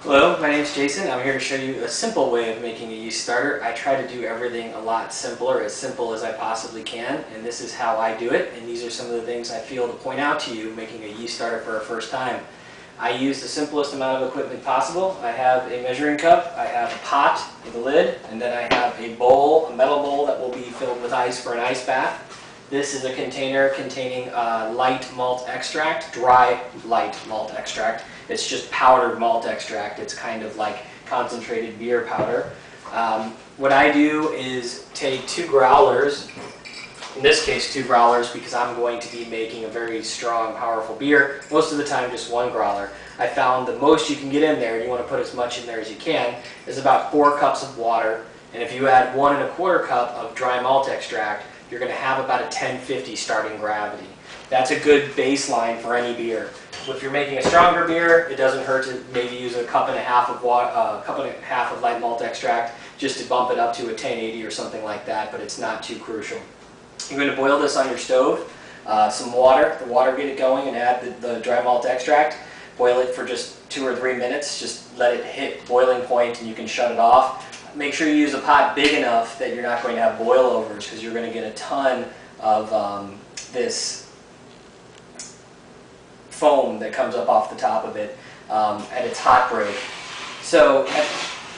Hello, my name is Jason. I'm here to show you a simple way of making a yeast starter. I try to do everything a lot simpler, as simple as I possibly can, and this is how I do it, and these are some of the things I feel to point out to you making a yeast starter for a first time. I use the simplest amount of equipment possible. I have a measuring cup, I have a pot with a lid, and then I have a bowl, a metal bowl that will be filled with ice for an ice bath. This is a container containing light malt extract, dry light malt extract. It's just powdered malt extract. It's kind of like concentrated beer powder. What I do is take 2 growlers, in this case 2 growlers because I'm going to be making a very strong, powerful beer. Most of the time just 1 growler. I found the most you can get in there, and you want to put as much in there as you can, is about 4 cups of water. And if you add 1 1/4 cup of dry malt extract, you're going to have about a 1050 starting gravity. That's a good baseline for any beer. If you're making a stronger beer, it doesn't hurt to maybe use a cup and a half of water, cup and a half of light malt extract, just to bump it up to a 1080 or something like that, but it's not too crucial. You're going to boil this on your stove, some water, get it going, and add the dry malt extract. Boil it for just 2 or 3 minutes, just let it hit boiling point and you can shut it off. Make sure you use a pot big enough that you're not going to have boilovers, because you're going to get a ton of this foam that comes up off the top of it at its hot break. So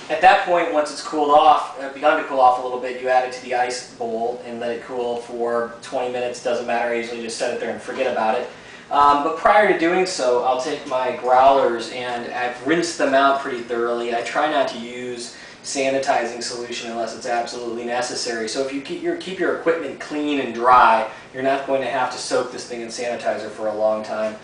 at that point, once it's cooled off, begun to cool off a little bit, you add it to the ice bowl and let it cool for 20 minutes. Doesn't matter, I usually just set it there and forget about it. But prior to doing so, I'll take my growlers and I've rinsed them out pretty thoroughly. I try not to use sanitizing solution unless it's absolutely necessary. So if you keep your equipment clean and dry, you're not going to have to soak this thing in sanitizer for a long time.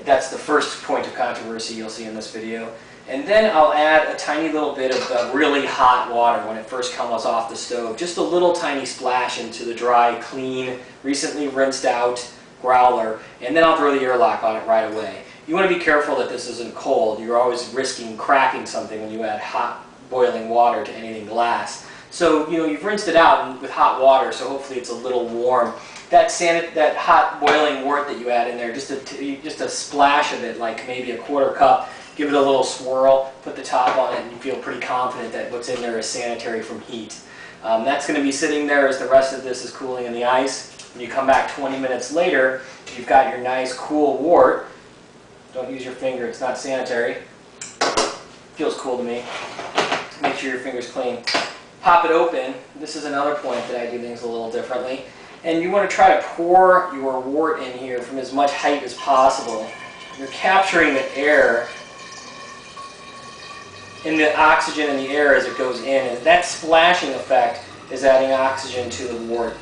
That's the first point of controversy you'll see in this video. And then I'll add a tiny little bit of the really hot water when it first comes off the stove. Just a little tiny splash into the dry, clean, recently rinsed out growler, and then I'll throw the airlock on it right away. You want to be careful that this isn't cold. You're always risking cracking something when you add hot boiling water to anything glass. So you've rinsed it out with hot water, so hopefully it's a little warm. That hot boiling wort that you add in there, just a splash of it, like maybe a 1/4 cup, give it a little swirl, put the top on it, and you feel pretty confident that what's in there is sanitary from heat. That's going to be sitting there as the rest of this is cooling in the ice. When you come back 20 minutes later, you've got your nice cool wort. Don't use your finger, it's not sanitary. Feels cool to me. Make sure your finger's clean. Pop it open. This is another point that I do things a little differently. And you want to try to pour your wort in here from as much height as possible. You're capturing the air and the oxygen in the air as it goes in. And that splashing effect is adding oxygen to the wort.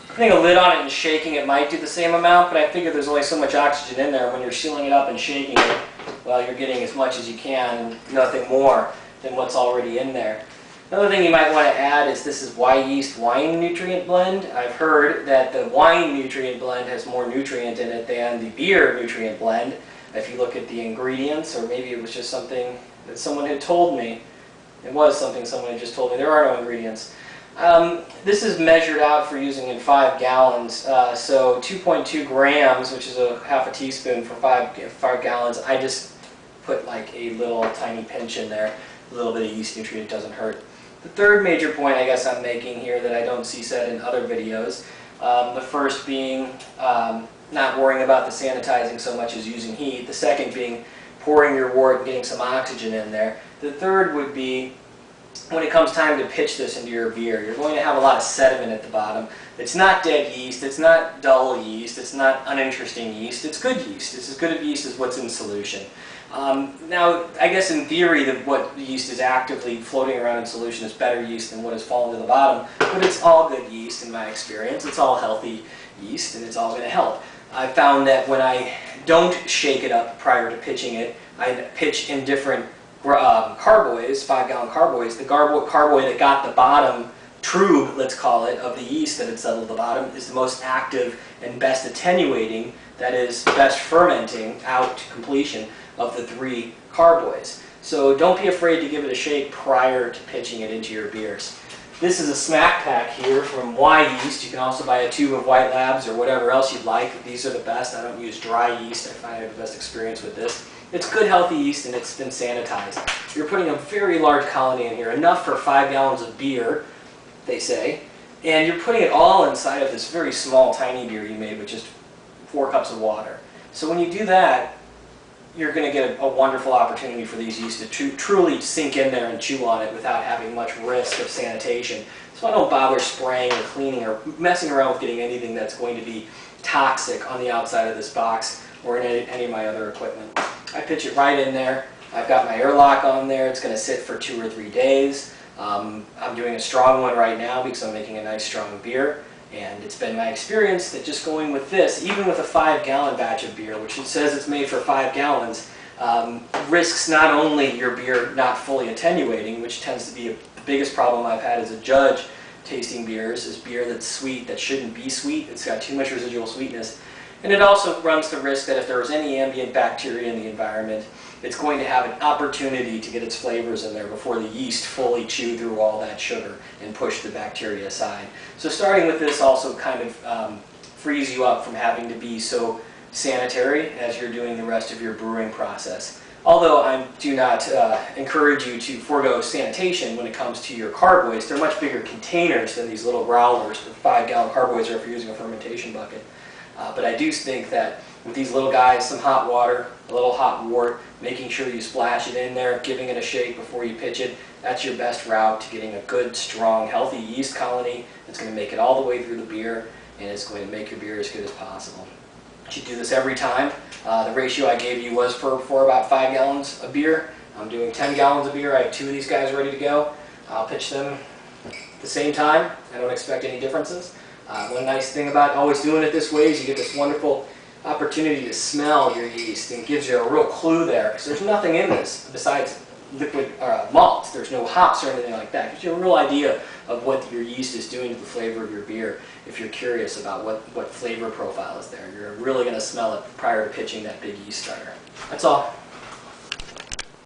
Putting a lid on it and shaking it might do the same amount, but I figure there's only so much oxygen in there. When you're sealing it up and shaking it, well, you're getting as much as you can and nothing more than what's already in there. Another thing you might want to add is this is yeast wine nutrient blend. I've heard that the wine nutrient blend has more nutrient in it than the beer nutrient blend. If you look at the ingredients, or maybe it was just something that someone had told me. It was something someone had just told me. There are no ingredients. This is measured out for using in 5 gallons, so 2.2 grams, which is a half a teaspoon for 5 gallons. I just put like a little tiny pinch in there. A little bit of yeast nutrient doesn't hurt. The third major point I guess I'm making here that I don't see said in other videos, the first being not worrying about the sanitizing so much as using heat. The second being pouring your wort and getting some oxygen in there. The third would be when it comes time to pitch this into your beer, you're going to have a lot of sediment at the bottom. It's not dead yeast, it's not dull yeast, it's not uninteresting yeast, it's good yeast. It's as good of yeast as what's in solution. Now, I guess in theory, what yeast is actively floating around in solution is better yeast than what has fallen to the bottom, but it's all good yeast in my experience. It's all healthy yeast, and it's all going to help. I found that when I don't shake it up prior to pitching it, I pitch in different carboys, 5-gallon carboys. The carboy that got the bottom trube, let's call it, of the yeast that had settled the bottom is the most active and best attenuating, that is, best fermenting out to completion of the 3 carboys. So don't be afraid to give it a shake prior to pitching it into your beers. This is a smack pack here from Yeast. You can also buy a tube of White Labs or whatever else you'd like. These are the best. I don't use dry yeast. I find I have the best experience with this. It's good healthy yeast and it's been sanitized. You're putting a very large colony in here, enough for 5 gallons of beer, they say, and you're putting it all inside of this very small, tiny beer you made with just 4 cups of water. So when you do that, you're going to get a wonderful opportunity for these yeast to truly sink in there and chew on it without having much risk of sanitation. So I don't bother spraying or cleaning or messing around with getting anything that's going to be toxic on the outside of this box or in any of my other equipment. I pitch it right in there. I've got my airlock on there. It's going to sit for 2 or 3 days. I'm doing a strong one right now because I'm making a nice strong beer. And it's been my experience that just going with this, even with a 5-gallon batch of beer, which it says it's made for 5 gallons, risks not only your beer not fully attenuating, which tends to be the biggest problem I've had as a judge tasting beers, is beer that's sweet that shouldn't be sweet. It's got too much residual sweetness. And it also runs the risk that if there was any ambient bacteria in the environment, it's going to have an opportunity to get its flavors in there before the yeast fully chew through all that sugar and push the bacteria aside. So starting with this also kind of frees you up from having to be so sanitary as you're doing the rest of your brewing process. Although I do not encourage you to forego sanitation when it comes to your carboys. They're much bigger containers than these little growlers, the 5-gallon carboys, or if you're using a fermentation bucket. But I do think that with these little guys, some hot water, a little hot wort, making sure you splash it in there, giving it a shake before you pitch it, that's your best route to getting a good, strong, healthy yeast colony that's going to make it all the way through the beer, and it's going to make your beer as good as possible. You should do this every time. The ratio I gave you was for about 5 gallons of beer. I'm doing 10 gallons of beer. I have 2 of these guys ready to go. I'll pitch them at the same time. I don't expect any differences. One nice thing about always doing it this way is you get this wonderful opportunity to smell your yeast, and it gives you a real clue there, because there's nothing in this besides liquid malt. There's no hops or anything like that. It gives you a real idea of what your yeast is doing to the flavor of your beer if you're curious about what flavor profile is there. You're really going to smell it prior to pitching that big yeast starter. That's all.